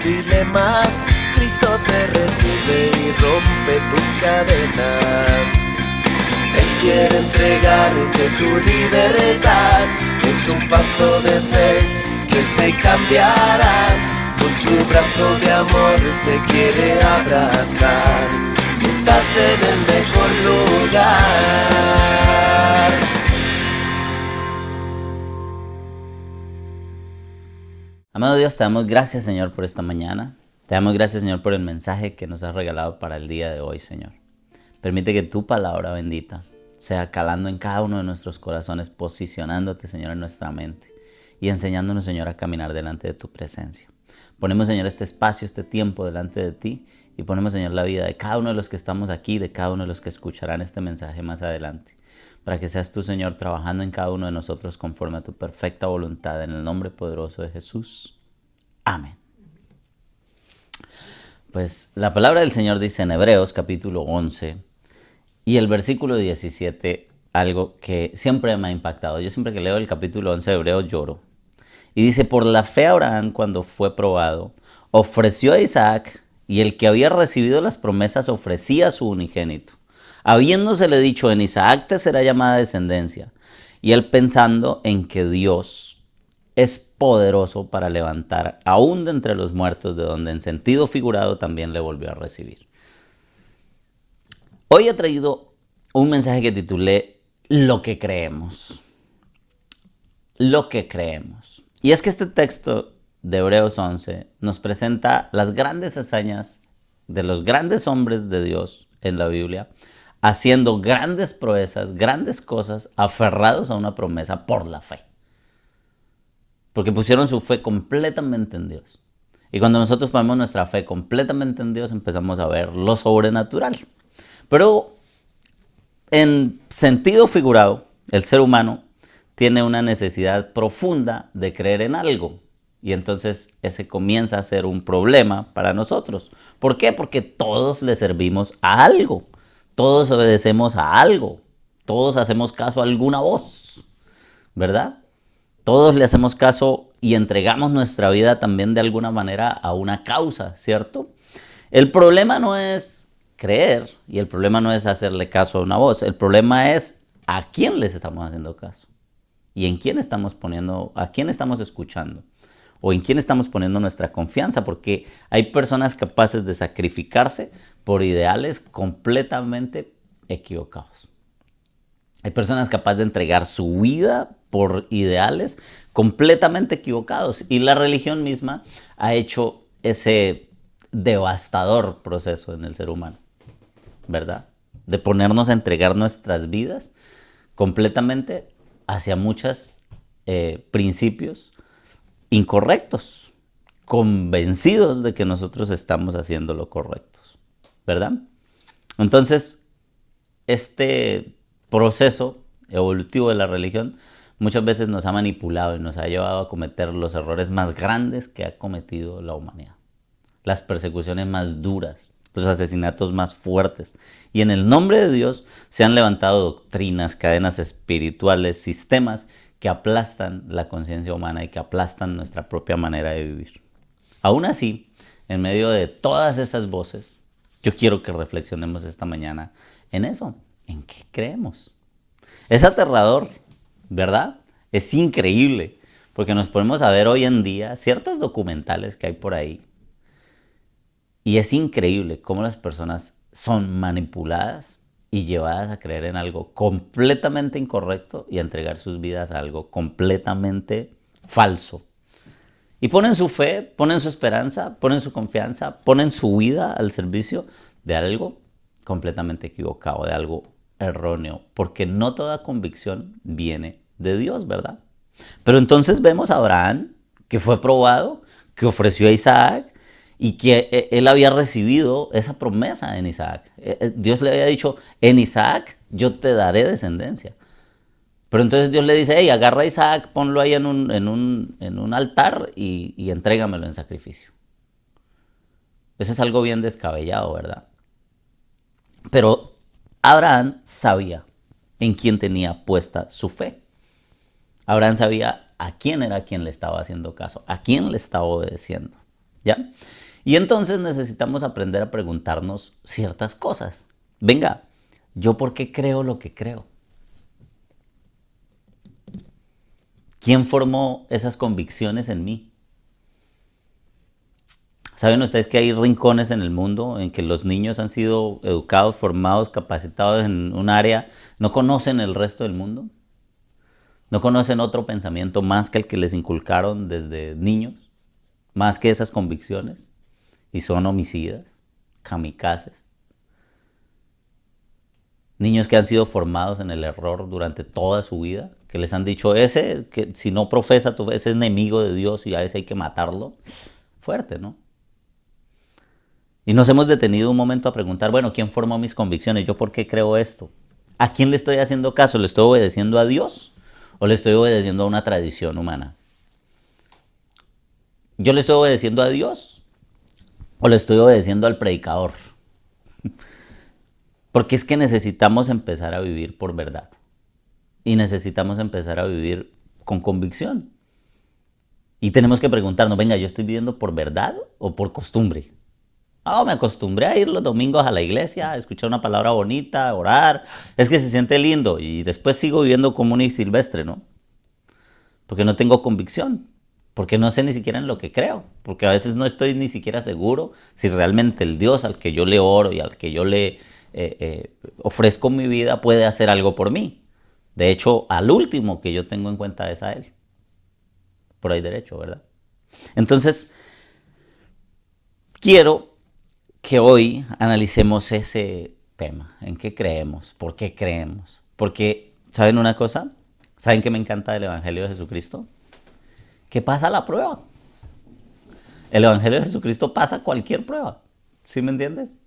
pedirle más. Cristo te recibe y rompe tus cadenas. Él quiere entregarte tu libertad. Es un paso de fe que Él te cambiará. Con su brazo de amor te quiere abrazar. Estás en el mejor lugar. Amado Dios, te damos gracias, Señor, por esta mañana. Te damos gracias, Señor, por el mensaje que nos has regalado para el día de hoy, Señor. Permite que tu palabra bendita sea calando en cada uno de nuestros corazones, posicionándote, Señor, en nuestra mente y enseñándonos, Señor, a caminar delante de tu presencia. Ponemos, Señor, este espacio, este tiempo delante de ti y ponemos, Señor, la vida de cada uno de los que estamos aquí, de cada uno de los que escucharán este mensaje más adelante, para que seas tú, Señor, trabajando en cada uno de nosotros conforme a tu perfecta voluntad, en el nombre poderoso de Jesús. Amén. Pues la palabra del Señor dice en Hebreos capítulo 11 y el versículo 17, algo que siempre me ha impactado. Yo siempre que leo el capítulo 11 de Hebreos lloro. Y dice, por la fe Abraham, cuando fue probado, ofreció a Isaac, y el que había recibido las promesas ofrecía a su unigénito, habiéndosele dicho, en Isaac te será llamada descendencia. Y él pensando en que Dios es poderoso para levantar aún de entre los muertos, de donde en sentido figurado también le volvió a recibir. Hoy he traído un mensaje que titulé Lo que creemos. Lo que creemos. Y es que este texto de Hebreos 11 nos presenta las grandes hazañas de los grandes hombres de Dios en la Biblia, haciendo grandes proezas, grandes cosas, aferrados a una promesa por la fe. Porque pusieron su fe completamente en Dios. Y cuando nosotros ponemos nuestra fe completamente en Dios, empezamos a ver lo sobrenatural. Pero en sentido figurado, el ser humano tiene una necesidad profunda de creer en algo. Y entonces ese comienza a ser un problema para nosotros. ¿Por qué? Porque todos le servimos a algo. Todos obedecemos a algo. Todos hacemos caso a alguna voz, ¿verdad? Todos le hacemos caso y entregamos nuestra vida también de alguna manera a una causa, ¿cierto? El problema no es creer y el problema no es hacerle caso a una voz. El problema es a quién les estamos haciendo caso. ¿Y en quién estamos poniendo, a quién estamos escuchando? ¿O en quién estamos poniendo nuestra confianza? Porque hay personas capaces de sacrificarse por ideales completamente equivocados. Hay personas capaces de entregar su vida por ideales completamente equivocados. Y la religión misma ha hecho ese devastador proceso en el ser humano, ¿verdad? De ponernos a entregar nuestras vidas completamente hacia muchos principios incorrectos, convencidos de que nosotros estamos haciendo lo correcto, ¿verdad? Entonces, este proceso evolutivo de la religión muchas veces nos ha manipulado y nos ha llevado a cometer los errores más grandes que ha cometido la humanidad, las persecuciones más duras, los asesinatos más fuertes. Y en el nombre de Dios se han levantado doctrinas, cadenas espirituales, sistemas que aplastan la conciencia humana y que aplastan nuestra propia manera de vivir. Aún así, en medio de todas esas voces, yo quiero que reflexionemos esta mañana en eso, en qué creemos. Es aterrador, ¿verdad? Es increíble, porque nos ponemos a ver hoy en día ciertos documentales que hay por ahí. Y es increíble cómo las personas son manipuladas y llevadas a creer en algo completamente incorrecto y a entregar sus vidas a algo completamente falso. Y ponen su fe, ponen su esperanza, ponen su confianza, ponen su vida al servicio de algo completamente equivocado, de algo erróneo, porque no toda convicción viene de Dios, ¿verdad? Pero entonces vemos a Abraham, que fue probado, que ofreció a Isaac, y que él había recibido esa promesa en Isaac. Dios le había dicho, en Isaac yo te daré descendencia. Pero entonces Dios le dice, hey, agarra a Isaac, ponlo ahí en un altar y entrégamelo en sacrificio. Eso es algo bien descabellado, ¿verdad? Pero Abraham sabía en quién tenía puesta su fe. Abraham sabía a quién era quien le estaba haciendo caso, a quién le estaba obedeciendo. ¿Ya? Y entonces necesitamos aprender a preguntarnos ciertas cosas. Venga, ¿yo por qué creo lo que creo? ¿Quién formó esas convicciones en mí? ¿Saben ustedes que hay rincones en el mundo en que los niños han sido educados, formados, capacitados en un área, no conocen el resto del mundo? ¿No conocen otro pensamiento más que el que les inculcaron desde niños? Más que esas convicciones. Y son homicidas, kamikazes. Niños que han sido formados en el error durante toda su vida, que les han dicho, ese, que si no profesa tu fe, ese es enemigo de Dios y a ese hay que matarlo. Fuerte, ¿no? Y nos hemos detenido un momento a preguntar, bueno, ¿quién formó mis convicciones? ¿Yo por qué creo esto? ¿A quién le estoy haciendo caso? ¿Le estoy obedeciendo a Dios o le estoy obedeciendo a una tradición humana? ¿Yo le estoy obedeciendo a Dios o le estoy obedeciendo al predicador? Porque es que necesitamos empezar a vivir por verdad. Y necesitamos empezar a vivir con convicción. Y tenemos que preguntarnos, venga, ¿yo estoy viviendo por verdad o por costumbre? Me acostumbré a ir los domingos a la iglesia, a escuchar una palabra bonita, a orar. Es que se siente lindo y después sigo viviendo común y silvestre, ¿no? Porque no tengo convicción, porque no sé ni siquiera en lo que creo, porque a veces no estoy ni siquiera seguro si realmente el Dios al que yo le oro y al que yo le ofrezco mi vida puede hacer algo por mí. De hecho, al último que yo tengo en cuenta es a Él. Por ahí derecho, ¿verdad? Entonces, quiero que hoy analicemos ese tema. ¿En qué creemos? ¿Por qué creemos? Porque, ¿saben una cosa? ¿Saben qué me encanta del Evangelio de Jesucristo? Que pasa la prueba. El Evangelio de Jesucristo pasa cualquier prueba. ¿Sí me entiendes?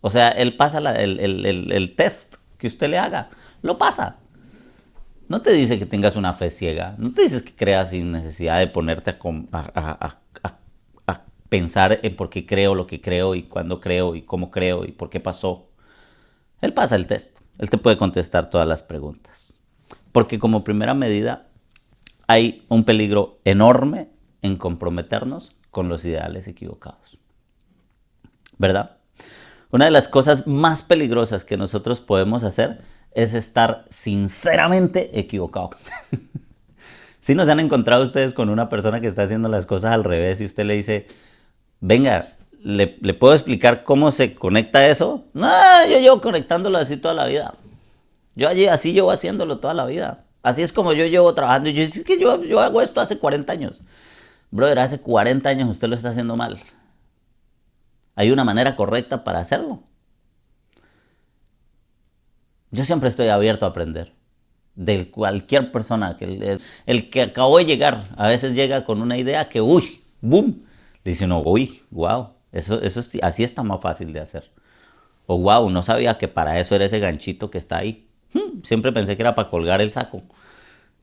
O sea, Él pasa el test que usted le haga. Lo pasa. No te dice que tengas una fe ciega. No te dice que creas sin necesidad de ponerte a pensar en por qué creo lo que creo y cuándo creo y cómo creo y por qué pasó. Él pasa el test. Él te puede contestar todas las preguntas. Porque como primera medida hay un peligro enorme en comprometernos con los ideales equivocados. ¿Verdad? Una de las cosas más peligrosas que nosotros podemos hacer es estar sinceramente equivocado. ¿Sí nos han encontrado ustedes con una persona que está haciendo las cosas al revés y usted le dice, venga, ¿le puedo explicar cómo se conecta eso? No, yo llevo conectándolo así toda la vida. Yo así llevo haciéndolo toda la vida. Así es como yo llevo trabajando. Y yo es que yo hago esto hace 40 años. Brother, hace 40 años usted lo está haciendo mal. Hay una manera correcta para hacerlo. Yo siempre estoy abierto a aprender. De cualquier persona. El que acabó de llegar, a veces llega con una idea que, uy, boom. Le dice uno, uy, wow, eso así está más fácil de hacer. O wow, no sabía que para eso era ese ganchito que está ahí. Siempre pensé que era para colgar el saco.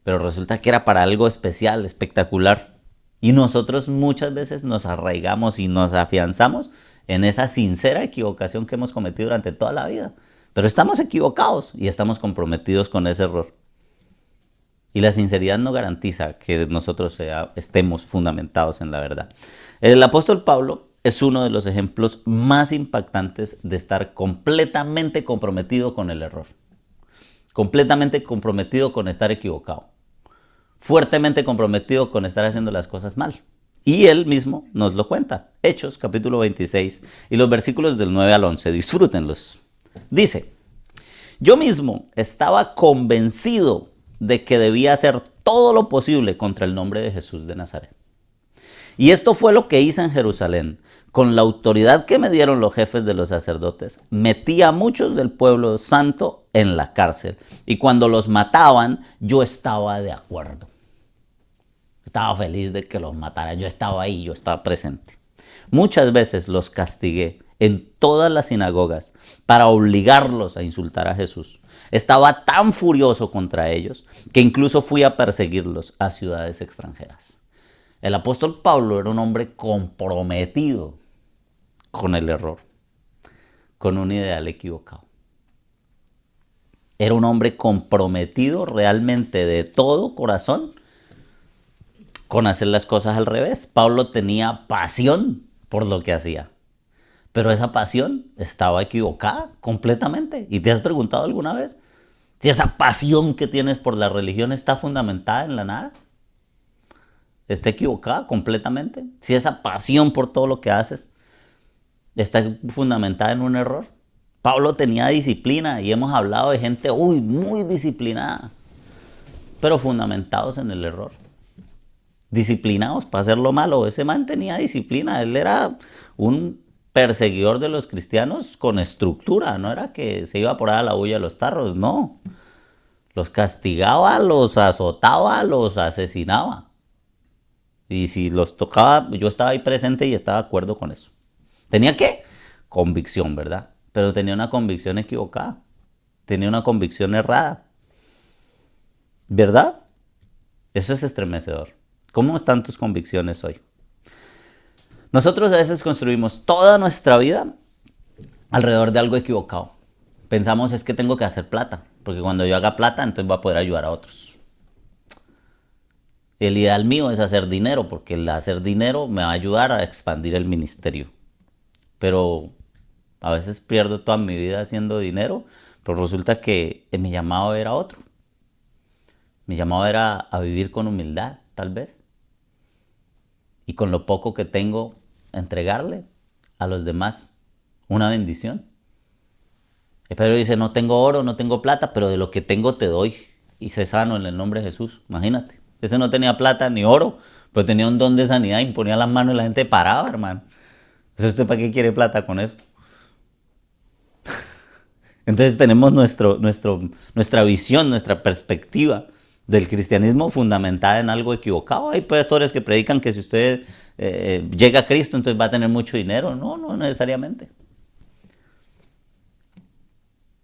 Pero resulta que era para algo especial, espectacular. Y nosotros muchas veces nos arraigamos y nos afianzamos en esa sincera equivocación que hemos cometido durante toda la vida. Pero estamos equivocados y estamos comprometidos con ese error. Y la sinceridad no garantiza que nosotros estemos fundamentados en la verdad. El apóstol Pablo es uno de los ejemplos más impactantes de estar completamente comprometido con el error. Completamente comprometido con estar equivocado. Fuertemente comprometido con estar haciendo las cosas mal. Y él mismo nos lo cuenta. Hechos, capítulo 26, y los versículos del 9 al 11. Disfrútenlos. Dice, yo mismo estaba convencido de que debía hacer todo lo posible contra el nombre de Jesús de Nazaret. Y esto fue lo que hice en Jerusalén. Con la autoridad que me dieron los jefes de los sacerdotes, metí a muchos del pueblo santo en la cárcel. Y cuando los mataban, yo estaba de acuerdo. Estaba feliz de que los mataran. Yo estaba ahí, yo estaba presente. Muchas veces los castigué en todas las sinagogas para obligarlos a insultar a Jesús. Estaba tan furioso contra ellos que incluso fui a perseguirlos a ciudades extranjeras. El apóstol Pablo era un hombre comprometido con el error, con un ideal equivocado. Era un hombre comprometido realmente de todo corazón con hacer las cosas al revés. Pablo tenía pasión por lo que hacía. Pero esa pasión estaba equivocada completamente. ¿Y te has preguntado alguna vez si esa pasión que tienes por la religión está fundamentada en la nada? ¿Está equivocada completamente? Si esa pasión por todo lo que haces está fundamentada en un error. Pablo tenía disciplina y hemos hablado de gente muy disciplinada, pero fundamentados en el error. Disciplinados para hacer lo malo. Ese man tenía disciplina. Él era un perseguidor de los cristianos con estructura. No era que se iba por ahí a la bulla de los tarros, no. Los castigaba, los azotaba, los asesinaba. Y si los tocaba, yo estaba ahí presente y estaba de acuerdo con eso. ¿Tenía qué? Convicción, ¿verdad? Pero tenía una convicción equivocada. Tenía una convicción errada. ¿Verdad? Eso es estremecedor. ¿Cómo están tus convicciones hoy? Nosotros a veces construimos toda nuestra vida alrededor de algo equivocado. Pensamos es que tengo que hacer plata, porque cuando yo haga plata, entonces voy a poder ayudar a otros. El ideal mío es hacer dinero, porque el hacer dinero me va a ayudar a expandir el ministerio. Pero a veces pierdo toda mi vida haciendo dinero, pero resulta que mi llamado era otro. Mi llamado era a vivir con humildad, tal vez. Y con lo poco que tengo, entregarle a los demás una bendición. Y Pedro dice, no tengo oro, no tengo plata, pero de lo que tengo te doy. Y sé sano en el nombre de Jesús. Imagínate. Ese no tenía plata ni oro, pero tenía un don de sanidad. Imponía las manos y la gente paraba, hermano. ¿Usted para qué quiere plata con eso? Entonces tenemos nuestra visión, nuestra perspectiva del cristianismo fundamentada en algo equivocado. Hay pastores que predican que si usted llega a Cristo, entonces va a tener mucho dinero. No, no necesariamente.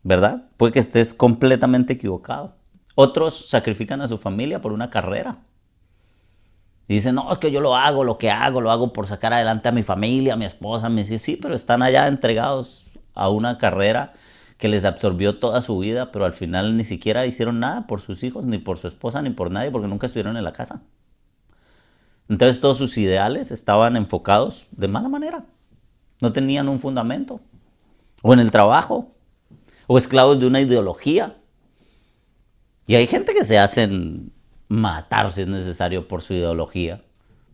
¿Verdad? Puede que estés completamente equivocado. Otros sacrifican a su familia por una carrera. Y dicen, no, es que yo lo hago lo hago por sacar adelante a mi familia, a mi esposa, a mis hijos. Sí, pero están allá entregados a una carrera que les absorbió toda su vida, pero al final ni siquiera hicieron nada por sus hijos, ni por su esposa, ni por nadie, porque nunca estuvieron en la casa. Entonces todos sus ideales estaban enfocados de mala manera. No tenían un fundamento. O en el trabajo, o esclavos de una ideología. Y hay gente que se hacen matar si es necesario por su ideología,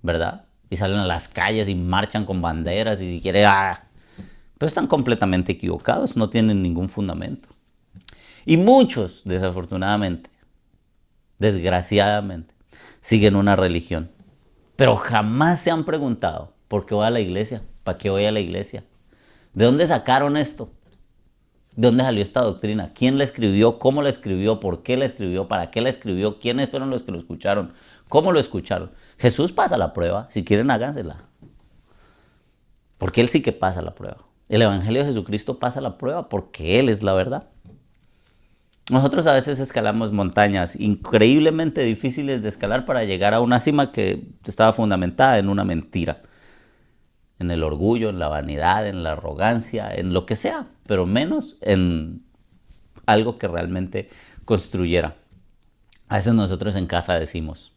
¿verdad? Y salen a las calles y marchan con banderas y si quiere, pero están completamente equivocados, no tienen ningún fundamento. Y muchos, desafortunadamente, desgraciadamente, siguen una religión, pero jamás se han preguntado por qué voy a la iglesia, para qué voy a la iglesia, de dónde sacaron esto. ¿De dónde salió esta doctrina? ¿Quién la escribió? ¿Cómo la escribió? ¿Por qué la escribió? ¿Para qué la escribió? ¿Quiénes fueron los que lo escucharon? ¿Cómo lo escucharon? Jesús pasa la prueba. Si quieren, hágansela. Porque Él sí que pasa la prueba. El Evangelio de Jesucristo pasa la prueba porque Él es la verdad. Nosotros a veces escalamos montañas increíblemente difíciles de escalar para llegar a una cima que estaba fundamentada en una mentira. En el orgullo, en la vanidad, en la arrogancia, en lo que sea, pero menos en algo que realmente construyera. A veces nosotros en casa decimos,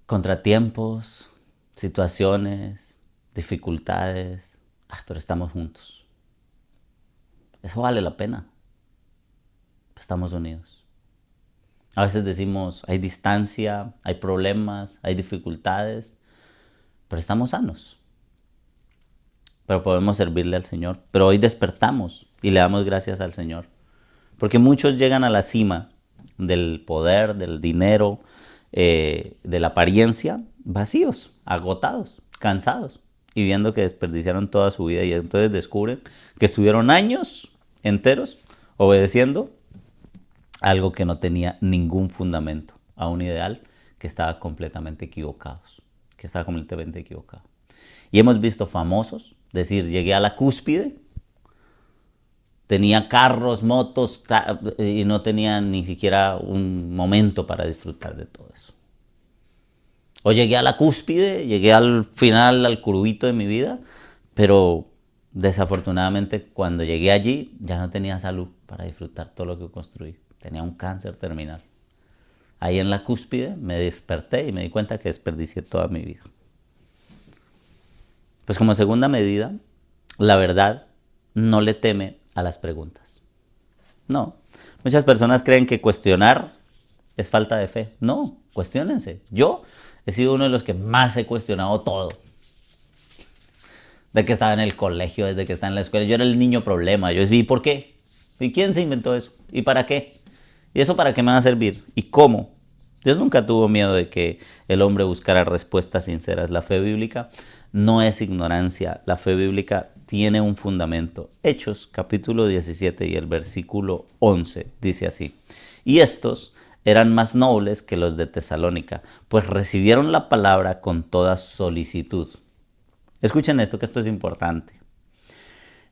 contratiempos, situaciones, dificultades, pero estamos juntos. Eso vale la pena. Estamos unidos. A veces decimos, hay distancia, hay problemas, hay dificultades, pero estamos sanos. Pero podemos servirle al Señor. Pero hoy despertamos y le damos gracias al Señor. Porque muchos llegan a la cima del poder, del dinero, de la apariencia, vacíos, agotados, cansados. Y viendo que desperdiciaron toda su vida y entonces descubren que estuvieron años enteros obedeciendo algo que no tenía ningún fundamento, a un ideal que estaba completamente equivocado. Y hemos visto famosos decir, llegué a la cúspide, tenía carros, motos, y no tenía ni siquiera un momento para disfrutar de todo eso. O llegué a la cúspide, llegué al final, al curvito de mi vida, pero desafortunadamente cuando llegué allí ya no tenía salud para disfrutar todo lo que construí. Tenía un cáncer terminal. Ahí en la cúspide me desperté y me di cuenta que desperdicié toda mi vida. Pues como segunda medida, la verdad no le teme a las preguntas. No. Muchas personas creen que cuestionar es falta de fe. No, cuestiónense. Yo he sido uno de los que más he cuestionado todo. De que estaba en el colegio, desde que estaba en la escuela. Yo era el niño problema. Yo decía, ¿y por qué? ¿Y quién se inventó eso? ¿Y para qué? ¿Y eso para qué me va a servir? ¿Y cómo? Dios nunca tuvo miedo de que el hombre buscara respuestas sinceras. La fe bíblica no es ignorancia. La fe bíblica tiene un fundamento. Hechos, capítulo 17 y el versículo 11 dice así. Y estos eran más nobles que los de Tesalónica, pues recibieron la palabra con toda solicitud. Escuchen esto, que esto es importante.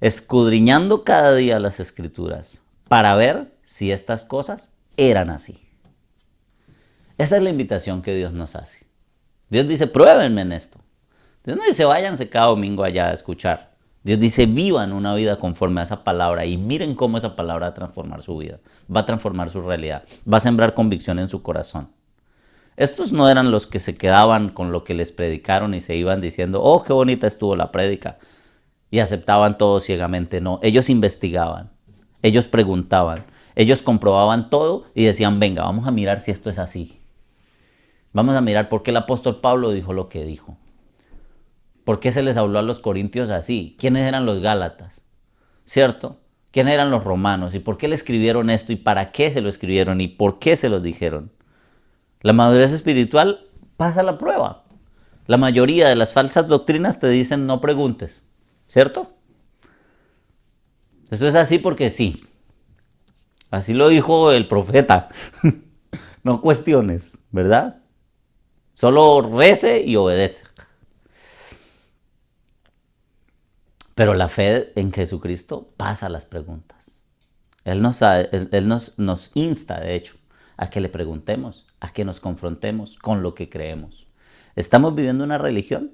Escudriñando cada día las escrituras para ver si estas cosas eran así. Esa es la invitación que Dios nos hace. Dios dice, pruébenme en esto. Dios no dice, váyanse cada domingo allá a escuchar. Dios dice, vivan una vida conforme a esa palabra y miren cómo esa palabra va a transformar su vida, va a transformar su realidad, va a sembrar convicción en su corazón. Estos no eran los que se quedaban con lo que les predicaron y se iban diciendo, oh, qué bonita estuvo la prédica, y aceptaban todo ciegamente. No, ellos investigaban, ellos preguntaban, ellos comprobaban todo y decían, venga, vamos a mirar si esto es así. Vamos a mirar por qué el apóstol Pablo dijo lo que dijo. ¿Por qué se les habló a los corintios así? ¿Quiénes eran los gálatas? ¿Cierto? ¿Quiénes eran los romanos? ¿Y por qué le escribieron esto? ¿Y para qué se lo escribieron? ¿Y por qué se lo dijeron? La madurez espiritual pasa la prueba. La mayoría de las falsas doctrinas te dicen no preguntes. ¿Cierto? Eso es así porque sí. Así lo dijo el profeta. No cuestiones, ¿verdad? Solo rece y obedece. Pero la fe en Jesucristo pasa las preguntas. Él nos insta, de hecho, a que le preguntemos, a que nos confrontemos con lo que creemos. ¿Estamos viviendo una religión?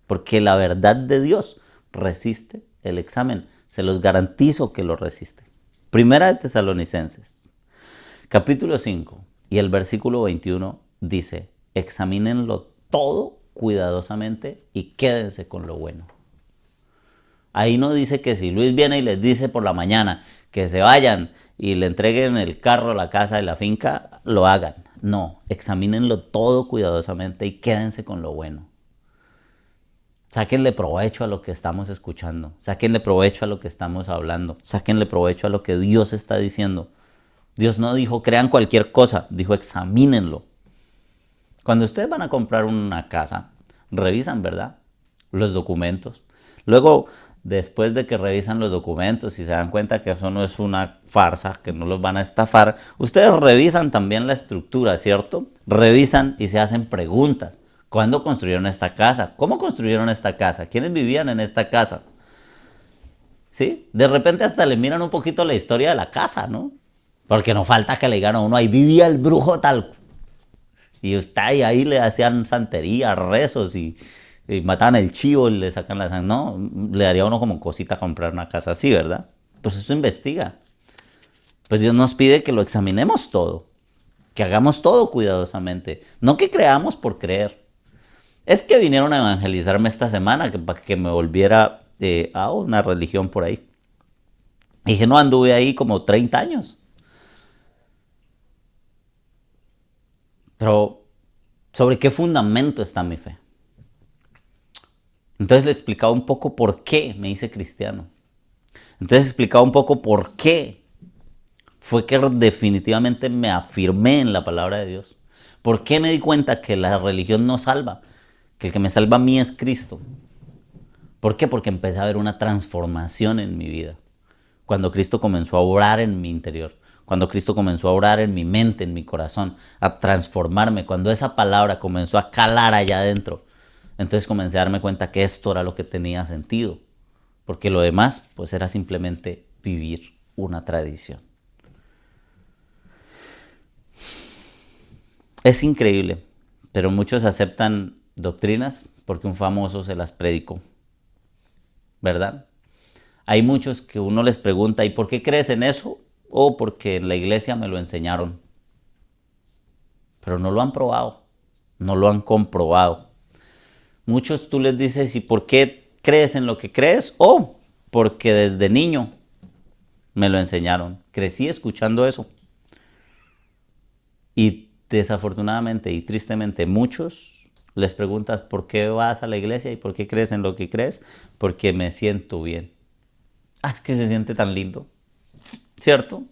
Porque la verdad de Dios resiste el examen. Se los garantizo que lo resiste. Primera de Tesalonicenses, capítulo 5 y el versículo 21 dice, examínenlo todo cuidadosamente y quédense con lo bueno. Ahí no dice que si Luis viene y les dice por la mañana que se vayan y le entreguen el carro, la casa y la finca, lo hagan. No, examínenlo todo cuidadosamente y quédense con lo bueno. Sáquenle provecho a lo que estamos escuchando. Sáquenle provecho a lo que estamos hablando. Sáquenle provecho a lo que Dios está diciendo. Dios no dijo crean cualquier cosa, dijo examínenlo. Cuando ustedes van a comprar una casa, revisan, ¿verdad? Los documentos. Luego, después de que revisan los documentos y se dan cuenta que eso no es una farsa, que no los van a estafar, ustedes revisan también la estructura, ¿cierto? Revisan y se hacen preguntas. ¿Cuándo construyeron esta casa? ¿Cómo construyeron esta casa? ¿Quiénes vivían en esta casa? ¿Sí? De repente hasta le miran un poquito la historia de la casa, ¿no? Porque no falta que le digan a uno, ahí vivía el brujo tal. Y está ahí le hacían santería, rezos y mataban el chivo y le sacan la sangre. No, le daría a uno como cosita comprar una casa así, ¿verdad? Pues eso investiga. Pues Dios nos pide que lo examinemos todo, que hagamos todo cuidadosamente, no que creamos por creer. Es que vinieron a evangelizarme esta semana para que me volviera a una religión por ahí. Y dije, no, anduve ahí como 30 años. Pero, ¿sobre qué fundamento está mi fe? Entonces le explicaba un poco por qué me hice cristiano. Entonces explicaba un poco por qué fue que definitivamente me afirmé en la palabra de Dios. ¿Por qué me di cuenta que la religión no salva? Que el que me salva a mí es Cristo. ¿Por qué? Porque empecé a ver una transformación en mi vida. Cuando Cristo comenzó a orar en mi interior. Cuando Cristo comenzó a orar en mi mente, en mi corazón. A transformarme. Cuando esa palabra comenzó a calar allá adentro. Entonces comencé a darme cuenta que esto era lo que tenía sentido. Porque lo demás, pues era simplemente vivir una tradición. Es increíble, pero muchos aceptan doctrinas porque un famoso se las predicó, ¿verdad? Hay muchos que uno les pregunta, ¿y por qué crees en eso? O porque en la iglesia me lo enseñaron. Pero no lo han probado, no lo han comprobado. Muchos tú les dices, ¿y por qué crees en lo que crees? O porque desde niño me lo enseñaron. Crecí escuchando eso. Y desafortunadamente y tristemente muchos les preguntas por qué vas a la iglesia y por qué crees en lo que crees. Porque me siento bien. Ah, es que se siente tan lindo, ¿cierto?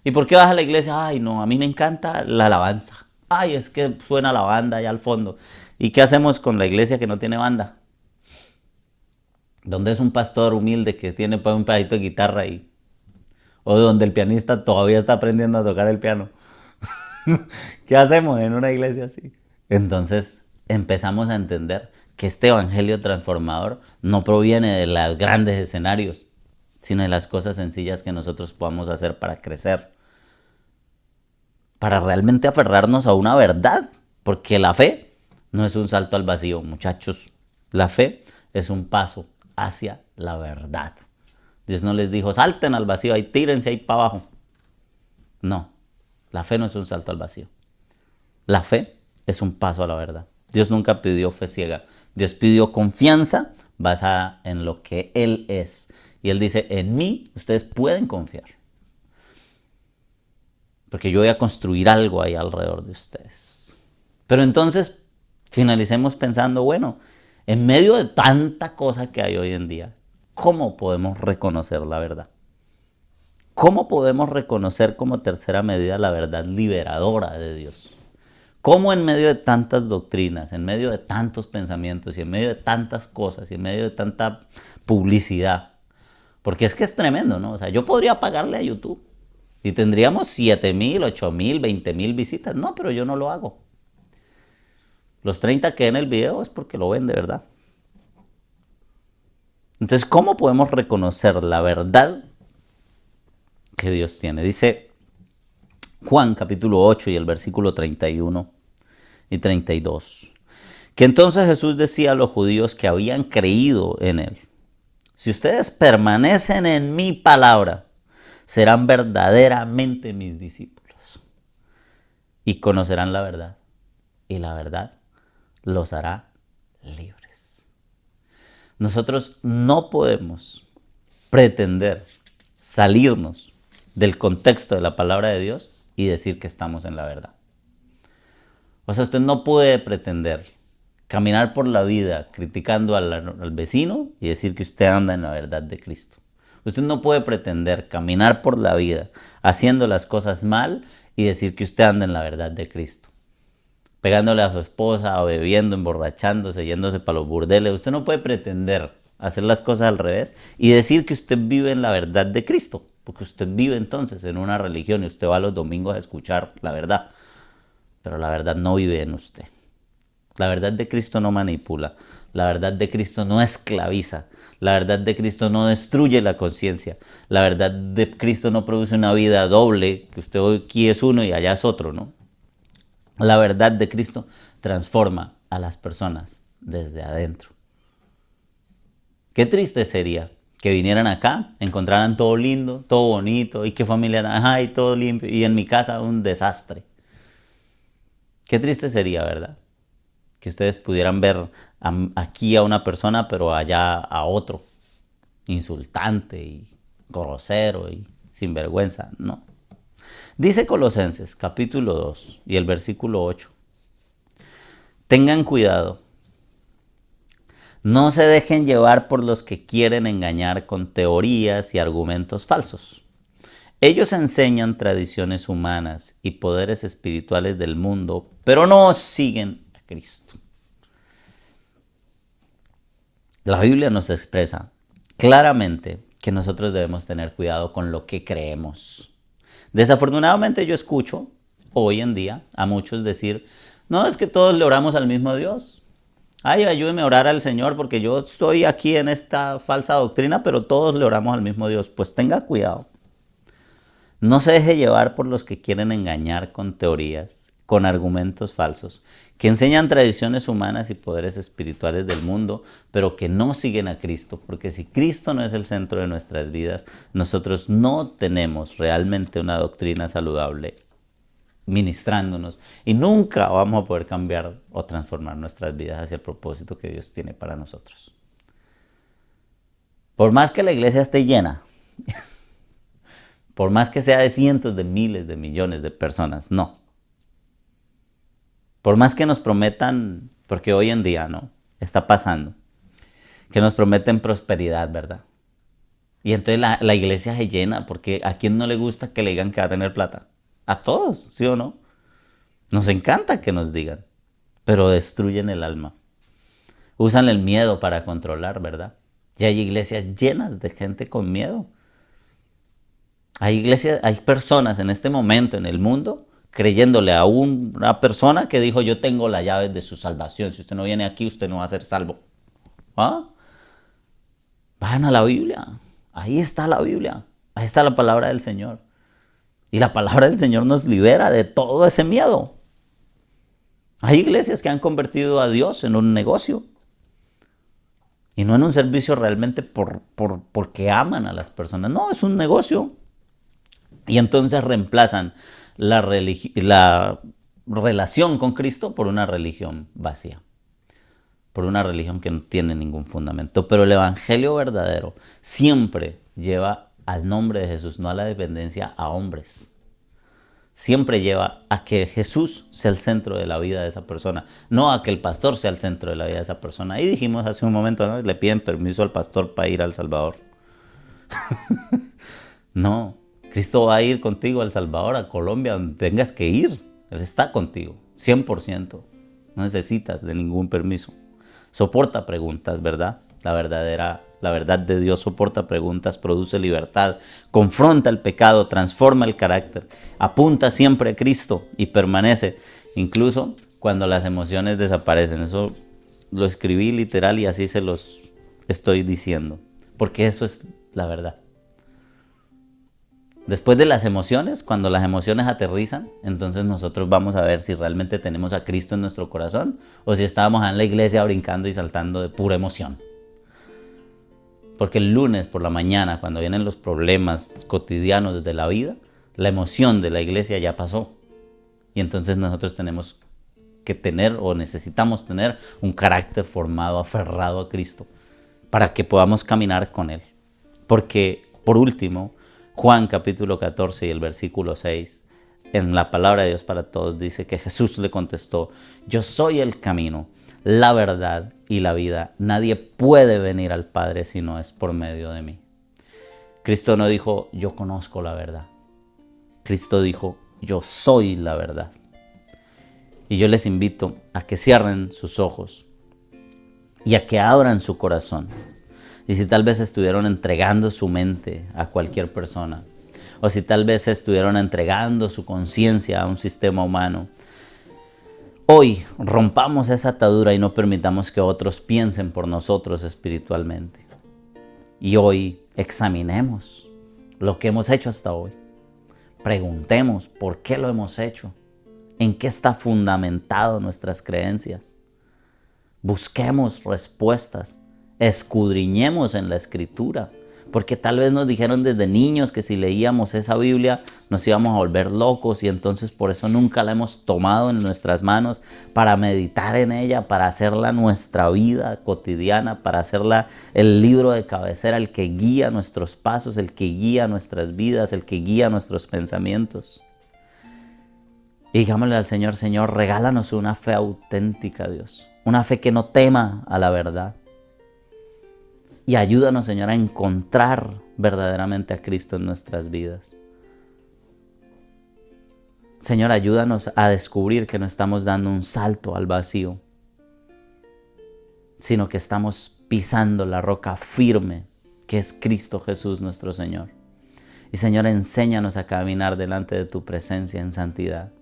¿Y por qué vas a la iglesia? Ay, no, a mí me encanta la alabanza. Ay, es que suena la banda allá al fondo. ¿Y qué hacemos con la iglesia que no tiene banda? Donde es un pastor humilde que tiene pues, un pedacito de guitarra ahí. O donde el pianista todavía está aprendiendo a tocar el piano. ¿Qué hacemos en una iglesia así? Entonces empezamos a entender que este evangelio transformador no proviene de los grandes escenarios, sino de las cosas sencillas que nosotros podamos hacer para crecer. Para realmente aferrarnos a una verdad. Porque la fe no es un salto al vacío, muchachos. La fe es un paso hacia la verdad. Dios no les dijo, salten al vacío, ahí tírense ahí para abajo. No, la fe no es un salto al vacío. La fe es un paso a la verdad. Dios nunca pidió fe ciega. Dios pidió confianza basada en lo que Él es. Y Él dice, en mí ustedes pueden confiar. Porque yo voy a construir algo ahí alrededor de ustedes. Pero entonces finalicemos pensando, bueno, en medio de tanta cosa que hay hoy en día, ¿cómo podemos reconocer la verdad? ¿Cómo podemos reconocer como tercera medida la verdad liberadora de Dios? ¿Cómo en medio de tantas doctrinas, en medio de tantos pensamientos y en medio de tantas cosas y en medio de tanta publicidad? Porque es que es tremendo, ¿no? O sea, yo podría pagarle a YouTube y tendríamos 7,000, 8,000, 20,000 visitas. No, pero yo no lo hago. Los 30 que en el video es porque lo ven de verdad. Entonces, ¿cómo podemos reconocer la verdad que Dios tiene? Dice Juan capítulo 8 y el versículo 31 y 32. Que entonces Jesús decía a los judíos que habían creído en Él. Si ustedes permanecen en mi palabra, serán verdaderamente mis discípulos. Y conocerán la verdad. Y la verdad los hará libres. Nosotros no podemos pretender salirnos del contexto de la palabra de Dios y decir que estamos en la verdad. O sea, usted no puede pretender caminar por la vida criticando al vecino y decir que usted anda en la verdad de Cristo. Usted no puede pretender caminar por la vida haciendo las cosas mal y decir que usted anda en la verdad de Cristo. Pegándole a su esposa o bebiendo, emborrachándose, yéndose para los burdeles. Usted no puede pretender hacer las cosas al revés y decir que usted vive en la verdad de Cristo. Porque usted vive entonces en una religión y usted va los domingos a escuchar la verdad. Pero la verdad no vive en usted. La verdad de Cristo no manipula. La verdad de Cristo no esclaviza. La verdad de Cristo no destruye la conciencia. La verdad de Cristo no produce una vida doble, que usted hoy aquí es uno y allá es otro, ¿no? La verdad de Cristo transforma a las personas desde adentro. Qué triste sería que vinieran acá, encontraran todo lindo, todo bonito, y qué familia, ajá, y todo limpio, y en mi casa un desastre. Qué triste sería, ¿verdad? Que ustedes pudieran ver aquí a una persona, pero allá a otro, insultante y grosero y sinvergüenza, no. Dice Colosenses capítulo 2 y el versículo 8. Tengan cuidado. No se dejen llevar por los que quieren engañar con teorías y argumentos falsos. Ellos enseñan tradiciones humanas y poderes espirituales del mundo, pero no siguen a Cristo. La Biblia nos expresa claramente que nosotros debemos tener cuidado con lo que creemos. Desafortunadamente yo escucho hoy en día a muchos decir, no, es que todos le oramos al mismo Dios. Ay, ayúdeme a orar al Señor porque yo estoy aquí en esta falsa doctrina, pero todos le oramos al mismo Dios. Pues tenga cuidado. No se deje llevar por los que quieren engañar con teorías, con argumentos falsos, que enseñan tradiciones humanas y poderes espirituales del mundo, pero que no siguen a Cristo, porque si Cristo no es el centro de nuestras vidas, nosotros no tenemos realmente una doctrina saludable ministrándonos y nunca vamos a poder cambiar o transformar nuestras vidas hacia el propósito que Dios tiene para nosotros. Por más que la iglesia esté llena, por más que sea de cientos de miles de millones de personas, no. Por más que nos prometan, porque hoy en día no, está pasando, que nos prometen prosperidad, ¿verdad? Y entonces la iglesia se llena, porque ¿a quién no le gusta que le digan que va a tener plata? A todos, ¿sí o no? Nos encanta que nos digan, pero destruyen el alma. Usan el miedo para controlar, ¿verdad? Y hay iglesias llenas de gente con miedo. Hay iglesias, hay personas en este momento en el mundo creyéndole a una persona que dijo: yo tengo las llaves de su salvación. Si usted no viene aquí, usted no va a ser salvo. ¿Ah? Vayan a la Biblia. Ahí está la Biblia. Ahí está la palabra del Señor. Y la palabra del Señor nos libera de todo ese miedo. Hay iglesias que han convertido a Dios en un negocio. Y no en un servicio realmente porque aman a las personas. No, es un negocio. Y entonces reemplazan la relación con Cristo por una religión vacía. Por una religión que no tiene ningún fundamento. Pero el evangelio verdadero siempre lleva al nombre de Jesús, no a la dependencia a hombres. Siempre lleva a que Jesús sea el centro de la vida de esa persona, no a que el pastor sea el centro de la vida de esa persona. Y dijimos hace un momento, ¿no? Le piden permiso al pastor para ir al Salvador. No, Cristo va a ir contigo al Salvador, a Colombia, donde tengas que ir. Él está contigo, 100%. No necesitas de ningún permiso. Soporta preguntas, ¿verdad? La verdad de Dios soporta preguntas, produce libertad, confronta el pecado, transforma el carácter, apunta siempre a Cristo y permanece, incluso cuando las emociones desaparecen. Eso lo escribí literal y así se los estoy diciendo, porque eso es la verdad. Después de las emociones, cuando las emociones aterrizan, entonces nosotros vamos a ver si realmente tenemos a Cristo en nuestro corazón o si estábamos en la iglesia brincando y saltando de pura emoción. Porque el lunes por la mañana, cuando vienen los problemas cotidianos de la vida, la emoción de la iglesia ya pasó. Y entonces nosotros tenemos que tener o necesitamos tener un carácter formado, aferrado a Cristo, para que podamos caminar con Él. Porque, por último, Juan capítulo 14 y el versículo 6, en la palabra de Dios para todos, dice que Jesús le contestó: yo soy el camino, la verdad y la vida. Nadie puede venir al Padre si no es por medio de mí. Cristo no dijo: yo conozco la verdad. Cristo dijo: yo soy la verdad. Y yo les invito a que cierren sus ojos y a que abran su corazón. Y si tal vez estuvieron entregando su mente a cualquier persona, o si tal vez estuvieron entregando su conciencia a un sistema humano, hoy rompamos esa atadura y no permitamos que otros piensen por nosotros espiritualmente. Y hoy examinemos lo que hemos hecho hasta hoy. Preguntemos por qué lo hemos hecho, en qué está fundamentado nuestras creencias. Busquemos respuestas. Escudriñemos en la Escritura, porque tal vez nos dijeron desde niños que si leíamos esa Biblia nos íbamos a volver locos y entonces por eso nunca la hemos tomado en nuestras manos para meditar en ella, para hacerla nuestra vida cotidiana, para hacerla el libro de cabecera, el que guía nuestros pasos, el que guía nuestras vidas, el que guía nuestros pensamientos. Y digámosle al Señor: Señor, regálanos una fe auténtica, Dios, una fe que no tema a la verdad. Y ayúdanos, Señor, a encontrar verdaderamente a Cristo en nuestras vidas. Señor, ayúdanos a descubrir que no estamos dando un salto al vacío, sino que estamos pisando la roca firme que es Cristo Jesús nuestro Señor. Y Señor, enséñanos a caminar delante de tu presencia en santidad,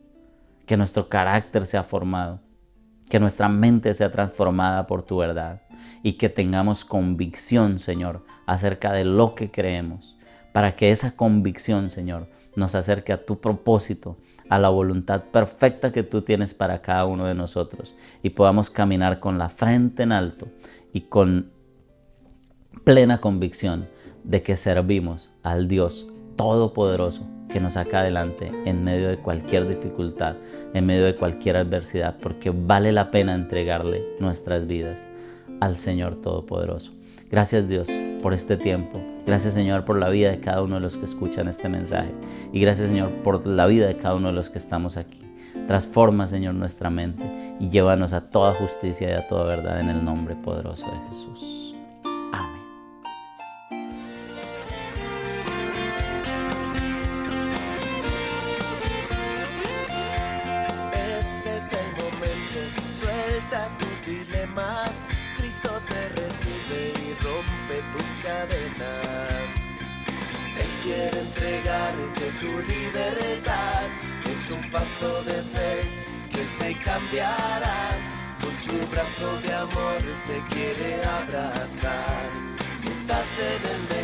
que nuestro carácter sea formado, que nuestra mente sea transformada por tu verdad y que tengamos convicción, Señor, acerca de lo que creemos, para que esa convicción, Señor, nos acerque a tu propósito, a la voluntad perfecta que tú tienes para cada uno de nosotros y podamos caminar con la frente en alto y con plena convicción de que servimos al Dios Todopoderoso, que nos saca adelante en medio de cualquier dificultad, en medio de cualquier adversidad, porque vale la pena entregarle nuestras vidas al Señor Todopoderoso. Gracias, Dios, por este tiempo. Gracias, Señor, por la vida de cada uno de los que escuchan este mensaje. Y gracias, Señor, por la vida de cada uno de los que estamos aquí. Transforma, Señor, nuestra mente y llévanos a toda justicia y a toda verdad en el nombre poderoso de Jesús. Amén. Este es el momento, suelta tus dilemas. Cristo te recibe y rompe tus cadenas. Él quiere entregarte tu libertad. Es un paso de fe que te cambiará. Con su brazo de amor te quiere abrazar. Estás en el medio.